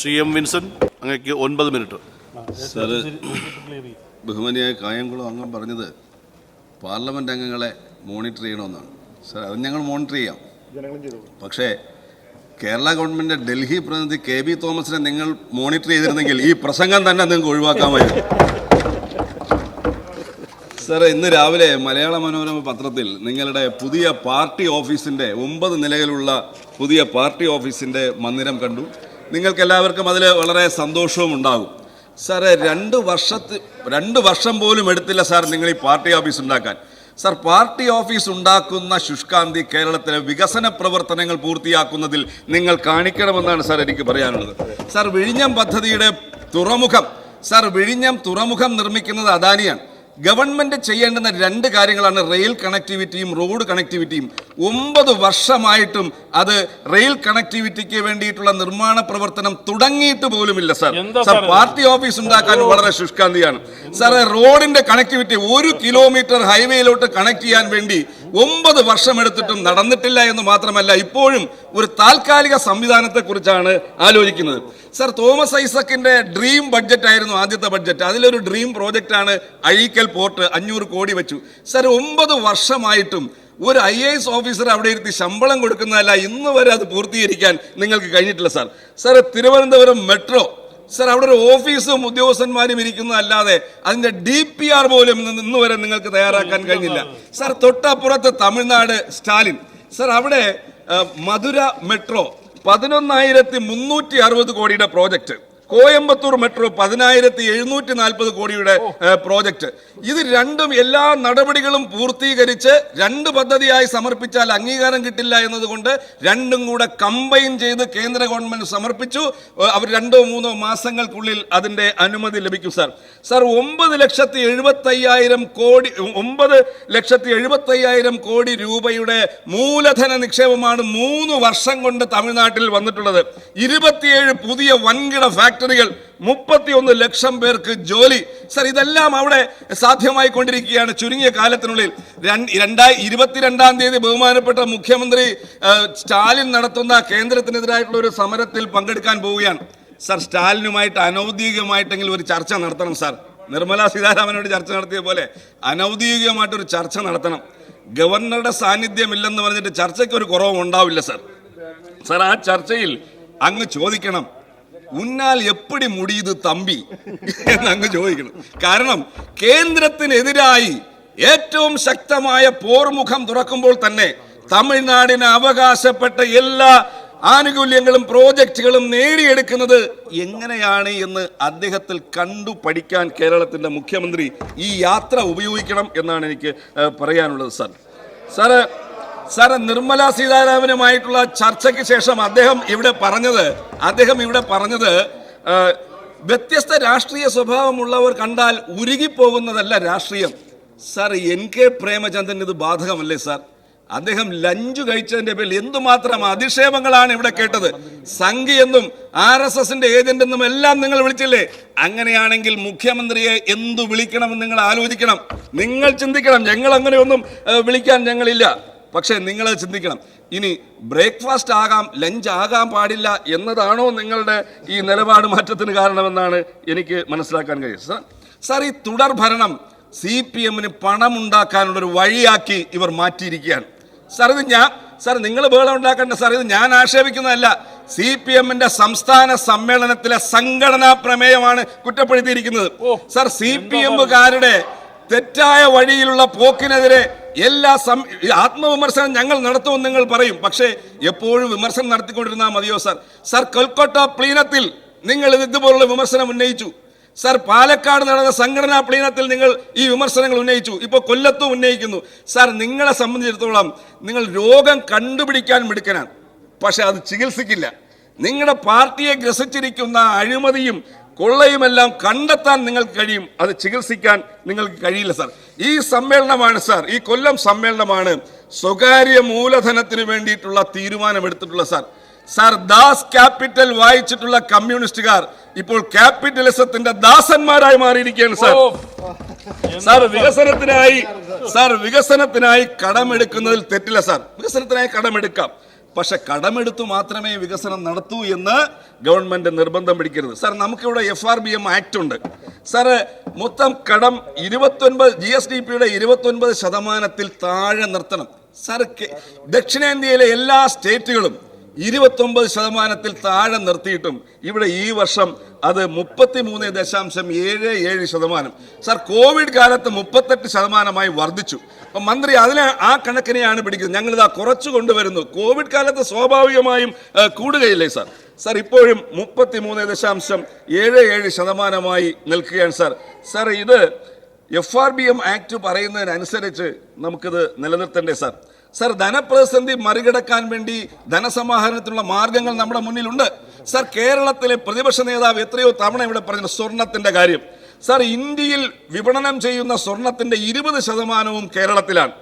Shri M Vincent, അങ്ങേക്ക് 9 minute. Sir, ബഹുമാനിയായ Kayamkulam അംഗം പറഞ്ഞത് പാർലമെൻറ്റ് അംഗങ്ങളെ മോണിറ്റർ ചെയ്യണമെന്നാണ്. സാർ, അത് ഞങ്ങൾ മോണിറ്റർ ചെയ്യാം. പക്ഷേ കേരള ഗവൺമെൻറ് ഡൽഹി പ്രതിനിധി KB തോമസിനെ നിങ്ങൾ മോണിറ്റർ ചെയ്തിരുന്നെങ്കിൽ ഈ പ്രസംഗം തന്നെ നിങ്ങൾക്ക് ഒഴിവാക്കാമായിരുന്നു. സാർ, ഇന്ന് രാവിലെ മലയാള മനോരമ പത്രത്തിൽ നിങ്ങളുടെ പുതിയ പാർട്ടി ഓഫീസിൻ്റെ 9 നിലകളുള്ള പുതിയ പാർട്ടി ഓഫീസിൻ്റെ മന്ദിരം കണ്ടു. നിങ്ങൾക്കെല്ലാവർക്കും അതിൽ വളരെ സന്തോഷവും ഉണ്ടാകും. സാർ, 2 വർഷം പോലും എടുത്തില്ല സാർ നിങ്ങൾ ഈ പാർട്ടി ഓഫീസ് ഉണ്ടാക്കാൻ. സാർ, പാർട്ടി ഓഫീസ് ഉണ്ടാക്കുന്ന ശുഷ്കാന്തി കേരളത്തിലെ വികസന പ്രവർത്തനങ്ങൾ പൂർത്തിയാക്കുന്നതിൽ നിങ്ങൾ കാണിക്കണമെന്നാണ് സാർ എനിക്ക് പറയാനുള്ളത്. സാർ, വിഴിഞ്ഞം പദ്ധതിയുടെ വിഴിഞ്ഞം തുറമുഖം നിർമ്മിക്കുന്നത് അദാനിയാണ്. ഗവൺമെൻറ് ചെയ്യേണ്ടുന്ന 2 കാര്യങ്ങളാണ് റെയിൽ കണക്ടിവിറ്റിയും റോഡ് കണക്ടിവിറ്റിയും. 9 വർഷമായിട്ടും അത് റെയിൽ കണക്ടിവിറ്റിക്ക് വേണ്ടിയിട്ടുള്ള നിർമ്മാണ പ്രവർത്തനം തുടങ്ങിയിട്ട് പോലുമില്ല സാർ. സാർ, പാർട്ടി ഓഫീസ് ഉണ്ടാക്കാൻ വളരെ ശുഷ്കാന്തിയാണ് സാർ. റോഡിന്റെ കണക്ടിവിറ്റി 1 കിലോമീറ്റർ ഹൈവേയിലോട്ട് കണക്ട് ചെയ്യാൻ വേണ്ടി 9 വർഷം എടുത്തിട്ടും നടന്നിട്ടില്ല എന്ന് മാത്രമല്ല, ഇപ്പോഴും ഒരു താൽക്കാലിക സംവിധാനത്തെ കുറിച്ചാണ് ആലോചിക്കുന്നത്. സാർ, തോമസ് ഐസക്കിന്റെ ഡ്രീം ബഡ്ജറ്റ് ആയിരുന്നു ആദ്യത്തെ ബഡ്ജറ്റ്. അതിലൊരു ഡ്രീം പ്രോജക്റ്റാണ് അഴീക്കൽ പോർട്ട്. 500 കോടി വെച്ചു. സാർ, 9 വർഷമായിട്ടും ഒരു IAS ഓഫീസർ അവിടെ ഇരുത്തി ശമ്പളം കൊടുക്കുന്നതല്ല, ഇന്ന് വരെ അത് പൂർത്തീകരിക്കാൻ നിങ്ങൾക്ക് കഴിഞ്ഞിട്ടില്ല sir. Sir, Thiruvananthapuram metro, sir, അവിടെ ഒരു ഓഫീസും ഉദ്യോഗസ്ഥന്മാരും ഇരിക്കുന്നതല്ലാതെ അതിന്റെ DPR പോലും ഇന്ന് വരെ നിങ്ങൾക്ക് തയ്യാറാക്കാൻ കഴിഞ്ഞില്ല സാർ. തൊട്ടപ്പുറത്ത് തമിഴ്നാട് സ്റ്റാലിൻ സാർ, അവിടെ മധുര മെട്രോ 11,360 കോടിയുടെ പ്രോജക്റ്റ്. കോയമ്പത്തൂർ മെട്രോ 10,740 കോടിയുടെ പ്രോജക്റ്റ്. ഇത് രണ്ടും എല്ലാ നടപടികളും പൂർത്തീകരിച്ച് 2 പദ്ധതിയായി സമർപ്പിച്ചാൽ അംഗീകാരം കിട്ടില്ല എന്നതുകൊണ്ട് 2ഉം കൂടെ കമ്പൈൻ ചെയ്ത് കേന്ദ്ര ഗവൺമെന്റ് സമർപ്പിച്ചു. അവർ 2-3 മാസങ്ങൾക്കുള്ളിൽ അതിന്റെ അനുമതി ലഭിക്കും സാർ. സാർ, 9,70,75,000 കോടി രൂപയുടെ മൂലധന നിക്ഷേപമാണ് 3 വർഷം കൊണ്ട് തമിഴ്നാട്ടിൽ വന്നിട്ടുള്ളത്. 27 പുതിയ വൻകിട ഫാക്ടറികൾ, 31 ലക്ഷം പേർക്ക് ജോലി. സർ, ഇതെല്ലാം അവിടെ സാധ്യമായി കൊണ്ടിരിക്കുകയാണ് ചുരുങ്ങിയ കാലത്തിനുള്ളിൽ. 22-ാം തീയതി ബഹുമാനപ്പെട്ട മുഖ്യമന്ത്രി സ്റ്റാലിൻ നടത്തുന്ന കേന്ദ്രത്തിനെതിരായിട്ടുള്ള ഒരു സമരത്തിൽ പങ്കെടുക്കാൻ പോവുകയാണ്. സർ, സ്റ്റാലിനുമായിട്ട് അനൗദ്യോഗികമായിട്ടെങ്കിലും ഒരു ചർച്ച നടത്തണം സാർ. നിർമ്മലാ സീതാരാമനോട് ചർച്ച നടത്തിയ പോലെ അനൗദ്യോഗികമായിട്ടൊരു ചർച്ച നടത്തണം. ഗവർണറുടെ സാന്നിധ്യമില്ലെന്ന് പറഞ്ഞിട്ട് ചർച്ചയ്ക്ക് ഒരു കുറവും ഉണ്ടാവില്ല സാർ. സാർ, ആ ചർച്ചയിൽ അങ്ങ് ചോദിക്കണം, ഉന്നാൽ എപ്പടി മുടിയത് തമ്പി എന്നങ്ങ് ചോദിക്കണം. കാരണം കേന്ദ്രത്തിനെതിരായി ഏറ്റവും ശക്തമായ പോർമുഖം തുറക്കുമ്പോൾ തന്നെ തമിഴ്നാടിന് അവകാശപ്പെട്ട എല്ലാ ആനുകൂല്യങ്ങളും പ്രോജക്റ്റുകളും നേടിയെടുക്കുന്നത് എങ്ങനെയാണ് എന്ന് അദ്ദേഹത്തിൽ കണ്ടു പഠിക്കാൻ കേരളത്തിന്റെ മുഖ്യമന്ത്രി ഈ യാത്ര ഉപയോഗിക്കണം എന്നാണ് എനിക്ക് പറയാനുള്ളത് സാർ. സാറ്, നിർമ്മലാ സീതാരാമനുമായിട്ടുള്ള ചർച്ചയ്ക്ക് ശേഷം അദ്ദേഹം ഇവിടെ പറഞ്ഞത് വ്യത്യസ്ത രാഷ്ട്രീയ സ്വഭാവമുള്ളവർ കണ്ടാൽ ഉരുകിപ്പോകുന്നതല്ല രാഷ്ട്രീയം. സാർ, NK പ്രേമചന്ദ്രൻ ഇത് ബാധകമല്ലേ സാർ? അദ്ദേഹം ലഞ്ച് കഴിച്ചതിന്റെ പേരിൽ എന്തുമാത്രം അധിക്ഷേപങ്ങളാണ് ഇവിടെ കേട്ടത്. സംഘിയെന്നും RSSന്റെ ഏജന്റ് എന്നും എല്ലാം നിങ്ങൾ വിളിച്ചില്ലേ? അങ്ങനെയാണെങ്കിൽ മുഖ്യമന്ത്രിയെ എന്തു വിളിക്കണമെന്ന് നിങ്ങൾ ആലോചിക്കണം. നിങ്ങൾ ചിന്തിക്കണം. ഞങ്ങൾ അങ്ങനെയൊന്നും വിളിക്കാൻ ഞങ്ങളില്ല. പക്ഷേ നിങ്ങളത് ചിന്തിക്കണം. ഇനി ബ്രേക്ക്ഫാസ്റ്റ് ആകാം, ലഞ്ച് ആകാൻ പാടില്ല എന്നതാണോ നിങ്ങളുടെ ഈ നിലപാട് മാറ്റത്തിന് കാരണമെന്നാണ് എനിക്ക് മനസ്സിലാക്കാൻ കഴിയുന്നത്. സാർ, ഈ തുടർ ഭരണം CPMന് പണമുണ്ടാക്കാനുള്ളൊരു വഴിയാക്കി ഇവർ മാറ്റിയിരിക്കുകയാണ്. സാർ, നിങ്ങൾ ബഹളം ഉണ്ടാക്കേണ്ട സാർ. ഇത് ഞാൻ ആക്ഷേപിക്കുന്നതല്ല. CPMന്റെ സംസ്ഥാന സമ്മേളനത്തിലെ സംഘടനാ പ്രമേയമാണ് കുറ്റപ്പെടുത്തിയിരിക്കുന്നത്. സാർ, CPMകാരുടെ തെറ്റായ വഴിയിലുള്ള പോക്കിനെതിരെ എല്ലാ ആത്മവിമർശനം ഞങ്ങൾ നടത്തുമെന്ന് നിങ്ങൾ പറയും. പക്ഷേ എപ്പോഴും വിമർശനം നടത്തിക്കൊണ്ടിരുന്നാൽ മതിയോ സാർ? സാർ, കൊൽക്കത്ത പ്ലീനത്തിൽ നിങ്ങൾ ഇതുപോലുള്ള വിമർശനം ഉന്നയിച്ചു. സാർ, പാലക്കാട് നടന്ന സംഘടനാ പ്ലീനത്തിൽ നിങ്ങൾ ഈ വിമർശനങ്ങൾ ഉന്നയിച്ചു. ഇപ്പോൾ കൊല്ലത്തും ഉന്നയിക്കുന്നു. സാർ, നിങ്ങളെ സംബന്ധിച്ചിടത്തോളം നിങ്ങൾ രോഗം കണ്ടുപിടിക്കാൻ മിടുക്കനാണ്, പക്ഷെ അത് ചികിത്സിക്കില്ല. നിങ്ങളുടെ പാർട്ടിയെ ഗ്രസിച്ചിരിക്കുന്ന അഴിമതിയും കൊള്ളയുമെല്ലാം കണ്ടെത്താൻ നിങ്ങൾക്ക് കഴിയും, അത് ചികിത്സിക്കാൻ നിങ്ങൾക്ക് കഴിയില്ല സാർ. ഈ സമ്മേളനമാണ് സാർ, ഈ കൊല്ലം സമ്മേളനമാണ് സ്വകാര്യ മൂലധനത്തിന് വേണ്ടിയിട്ടുള്ള തീരുമാനമെടുത്തിട്ടുള്ള സാർ. സാർ, ദാസ് ക്യാപിറ്റൽ വായിച്ചിട്ടുള്ള കമ്മ്യൂണിസ്റ്റുകാർ ഇപ്പോൾ ക്യാപിറ്റലിസത്തിന്റെ ദാസന്മാരായി മാറിയിരിക്കുകയാണ് സാർ. വികസനത്തിനായി കടമെടുക്കുന്നതിൽ തെറ്റില്ല സാർ. വികസനത്തിനായി കടമെടുക്കാം. പക്ഷെ കടമെടുത്തു മാത്രമേ വികസനം നടത്തൂ എന്ന് ഗവൺമെന്റ് നിർബന്ധം പിടിക്കരുത്. സാർ, നമുക്കിവിടെ FRBM ആക്ട് ഉണ്ട്. സാറ് മൊത്തം കടം 29 GSDPയുടെ 29% താഴെ നിർത്തണം. സാർ, ദക്ഷിണേന്ത്യയിലെ എല്ലാ സ്റ്റേറ്റുകളും 29% താഴെ നിർത്തിയിട്ടും ഇവിടെ ഈ വർഷം അത് 33.77%. സാർ, കോവിഡ് കാലത്ത് 38% വർദ്ധിച്ചു. അപ്പം മന്ത്രി ആ കണക്കിനെയാണ് പിടിക്കുന്നത്. ഞങ്ങളിതാ കുറച്ചു കൊണ്ടുവരുന്നു. കോവിഡ് കാലത്ത് സ്വാഭാവികമായും കൂടുകയില്ലേ സാർ? സാർ, ഇപ്പോഴും 33.77% നിൽക്കുകയാണ് സാർ. സാർ, ഇത് FRBM ആക്ട് പറയുന്നതിനനുസരിച്ച് നമുക്കിത് നിലനിർത്തണ്ടേ സാർ? സാർ, ധനപ്രതിസന്ധി മറികടക്കാൻ വേണ്ടി ധനസമാഹരണത്തിനുള്ള മാർഗങ്ങൾ നമ്മുടെ മുന്നിലുണ്ട്. സാർ, കേരളത്തിലെ പ്രതിപക്ഷ നേതാവ് എത്രയോ തവണ ഇവിടെ പറഞ്ഞു സ്വർണത്തിന്റെ കാര്യം. സാർ, ഇന്ത്യയിൽ വിപണനം ചെയ്യുന്ന സ്വർണത്തിന്റെ 20% കേരളത്തിലാണ്.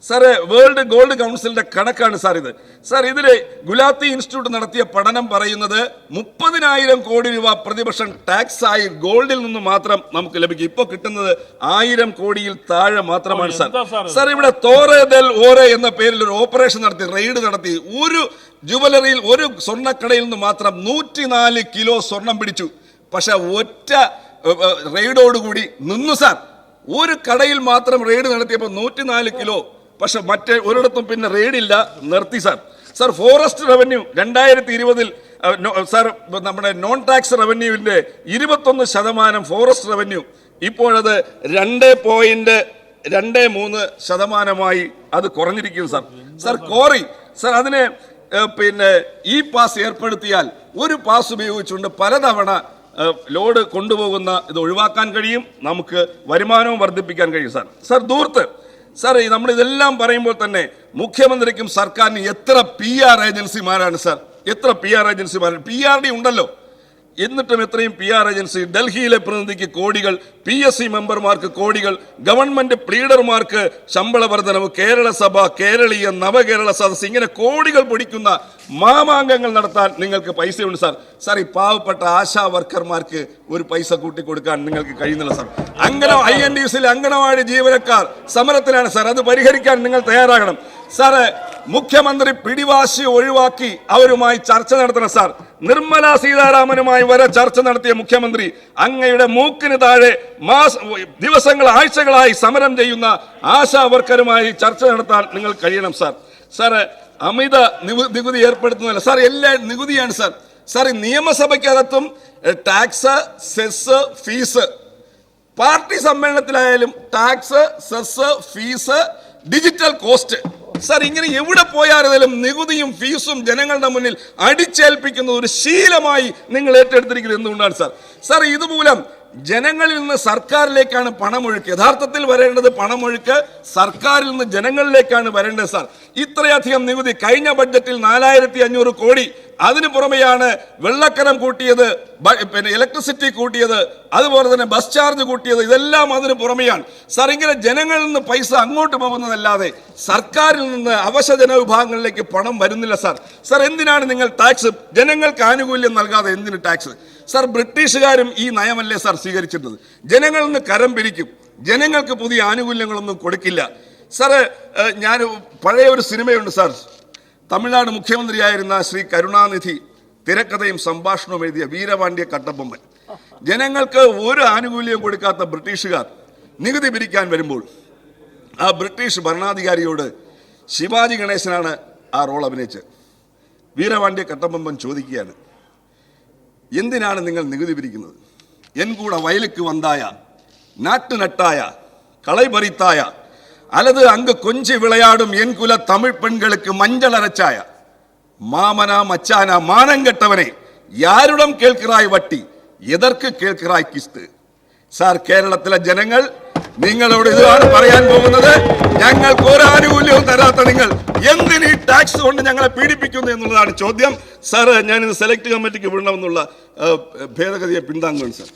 സാറ്, വേൾഡ് ഗോൾഡ് കൗൺസിലിന്റെ കണക്കാണ് സാർ ഇത്. സാർ, ഇതില് ഗുലാത്തി ഇൻസ്റ്റിറ്റ്യൂട്ട് നടത്തിയ പഠനം പറയുന്നത് 30,000 കോടി രൂപ പ്രതിവർഷം ടാക്സ് ആയി ഗോൾഡിൽ നിന്ന് മാത്രം നമുക്ക് ലഭിക്കും. ഇപ്പൊ കിട്ടുന്നത് 1000 കോടിയിൽ താഴെ മാത്രമാണ് സാർ. സാർ, ഇവിടെ തോറെ ദെൽ ഓറെ എന്ന പേരിൽ ഒരു ഓപ്പറേഷൻ നടത്തി, റെയ്ഡ് നടത്തി. ഒരു ജുവലറിയിൽ, ഒരു സ്വർണ്ണക്കടയിൽ നിന്ന് മാത്രം 104 കിലോ സ്വർണം പിടിച്ചു. പക്ഷെ ഒറ്റ റെയ്ഡോടുകൂടി നിന്നു സാർ. ഒരു കടയിൽ മാത്രം റെയ്ഡ് നടത്തിയപ്പോൾ 104 കിലോ. പക്ഷെ മറ്റേ ഒരിടത്തും പിന്നെ റെയ്ഡില്ല, നിർത്തി sir. Sir, forest revenue 2020 sir നമ്മുടെ നോൺ ടാക്സ് റവന്യൂവിന്റെ 21% ഫോറസ്റ്റ് റവന്യൂ ഇപ്പോഴത് 2.23% അത് കുറഞ്ഞിരിക്കുന്നു സാർ. സാർ, കോറി സാർ, അതിന് പിന്നെ ഈ പാസ് ഏർപ്പെടുത്തിയാൽ ഒരു പാസ് ഉപയോഗിച്ചുകൊണ്ട് പലതവണ ലോഡ് കൊണ്ടുപോകുന്ന ഇത് ഒഴിവാക്കാൻ കഴിയും. നമുക്ക് വരുമാനവും വർദ്ധിപ്പിക്കാൻ കഴിയും സാർ. സാർ, ധൂർത്ത് സാർ, നമ്മൾ ഇതെല്ലാം പറയുമ്പോൾ തന്നെ മുഖ്യമന്ത്രിക്കും സർക്കാരിനും എത്ര PR ഏജൻസിമാരാണ് സാർ? എത്ര PR ഏജൻസിമാരാണ്? PRD ഉണ്ടല്ലോ, എന്നിട്ടും എത്രയും PR ഏജൻസി. ഡൽഹിയിലെ പ്രതിനിധിക്ക് കോടികൾ, PSC മെമ്പർമാർക്ക് കോടികൾ, ഗവൺമെന്റ് പ്ലീഡർമാർക്ക് ശമ്പള വർധനവ്, കേരള സഭ, കേരളീയ നവകേരള സദസ്, ഇങ്ങനെ കോടികൾ പൊടിക്കുന്ന മാമാങ്കങ്ങൾ നടത്താൻ നിങ്ങൾക്ക് പൈസയുണ്ട് സാർ. സാർ, ഈ പാവപ്പെട്ട ആശാ വർക്കർമാർക്ക് ഒരു പൈസ കൂട്ടിക്കൊടുക്കാൻ നിങ്ങൾക്ക് കഴിയുന്നില്ല സാർ. INDCയിലെ അംഗനവാടി ജീവനക്കാർ സമരത്തിലാണ് സാർ. അത് പരിഹരിക്കാൻ നിങ്ങൾ തയ്യാറാകണം സാറ്. മുഖ്യമന്ത്രി പിടിവാശി ഒഴിവാക്കി അവരുമായി ചർച്ച നടത്തണം സാർ. നിർമ്മല സീതാരാമനുമായി വരെ ചർച്ച നടത്തിയ മുഖ്യമന്ത്രി അങ്ങയുടെ മൂക്കിന് താഴെ ദിവസങ്ങൾ, ആഴ്ചകളായി സമരം ചെയ്യുന്ന ആശാ വർക്കറുമായി ചർച്ച നടത്താൻ നിങ്ങൾ കഴിയണം സാർ. സാറ്, അമിത നികുതി ഏർപ്പെടുത്തുന്നില്ല സാർ. എല്ലാ നികുതിയാണ് സാർ. സാർ, ഈ നിയമസഭയ്ക്കകത്തും ടാക്സ്, സെസ്, ഫീസ്, പാർട്ടി സമ്മേളനത്തിലായാലും tax, cess, fees, digital cost. Sir, ഇങ്ങനെ എവിടെ പോയാലും നികുതിയും ഫീസും ജനങ്ങളുടെ മുന്നിൽ അടിച്ചേൽപ്പിക്കുന്ന ഒരു ശീലമായി നിങ്ങൾ ഏറ്റെടുത്തിരിക്കുന്നത് എന്തുകൊണ്ടാണ് സാർ? സാർ, ഇതുമൂലം ജനങ്ങളിൽ നിന്ന് സർക്കാരിലേക്കാണ് പണമൊഴുക്ക്. യഥാർത്ഥത്തിൽ വരേണ്ടത് പണമൊഴുക്ക് സർക്കാരിൽ നിന്ന് ജനങ്ങളിലേക്കാണ് വരേണ്ടത് സാർ. ഇത്രയധികം നികുതി കഴിഞ്ഞ ബഡ്ജറ്റിൽ 4500 കോടി. അതിന് പുറമെയാണ് വെള്ളക്കരം കൂട്ടിയത്, പിന്നെ ഇലക്ട്രിസിറ്റി കൂട്ടിയത്, അതുപോലെ തന്നെ ബസ് ചാർജ് കൂട്ടിയത്. ഇതെല്ലാം അതിന് പുറമെയാണ് സാർ. ഇങ്ങനെ ജനങ്ങളിൽ നിന്ന് പൈസ അങ്ങോട്ട് പോകുന്നതല്ലാതെ സർക്കാരിൽ നിന്ന് അവശ ജനവിഭാഗങ്ങളിലേക്ക് പണം വരുന്നില്ല സാർ. സാർ, എന്തിനാണ് നിങ്ങൾ ടാക്സ് ജനങ്ങൾക്ക് ആനുകൂല്യം നൽകാതെ എന്തിന് ടാക്സ്? സാർ, ബ്രിട്ടീഷുകാരും ഈ നയമല്ലേ സാർ സ്വീകരിച്ചിരുന്നത്? ജനങ്ങളിൽ നിന്ന് കരം പിരിക്കും, ജനങ്ങൾക്ക് പുതിയ ആനുകൂല്യങ്ങളൊന്നും കൊടുക്കില്ല സാറ്. ഞാൻ പഴയ ഒരു സിനിമയുണ്ട് സാർ. തമിഴ്നാട് മുഖ്യമന്ത്രിയായിരുന്ന ശ്രീ കരുണാനിധി തിരക്കഥയും സംഭാഷണവും എഴുതിയ വീരപാണ്ഡ്യ കട്ടബൊമ്മൻ. ജനങ്ങൾക്ക് ഒരു ആനുകൂല്യം കൊടുക്കാത്ത ബ്രിട്ടീഷുകാർ നികുതി പിരിക്കാൻ വരുമ്പോൾ ആ ബ്രിട്ടീഷ് ഭരണാധികാരിയോട് ശിവാജി ഗണേശനാണ് ആ റോൾ അഭിനയിച്ചത്. വീരപാണ്ഡ്യ കട്ടബൊമ്മൻ ചോദിക്കുകയാണ്, എന്തിനാണ് നിങ്ങൾ നികുതി പിരിക്കുന്നത്? എൻ കൂടെ വയലുക്ക് വந்தாയ, നാട്ടു നട്ടായ, களை பறித்தாய, அல்லது அங்கு கொஞ்சி விளையாடும் என் குல தமிழ் பெண்களுக்கு மஞ்சள் அரைச்சாய, மாமனா மச்சானா மானங்கெட்டவனே யாரிடம் கேட்கிறாய் வட்டி, എതർക്ക് കേൾക്கிறாய் കിസ്ത്? സാർ, കേരളത്തിലെ ജനങ്ങൾ നിങ്ങളോട് ഇതാണ് പറയാൻ പോകുന്നത്. ഞങ്ങൾക്ക് ഒരു ആനുകൂല്യവും തരാത്ത നിങ്ങൾ എന്തിന് ഈ ടാക്സ് കൊണ്ട് ഞങ്ങളെ പീഡിപ്പിക്കുന്നു എന്നുള്ളതാണ് ചോദ്യം. സാർ, ഞാനിത് സെലക്ട് കമ്മിറ്റിക്ക് വിടണമെന്നുള്ള ഭേദഗതിയെ പിന്താങ്ങുകയാണ് സാർ.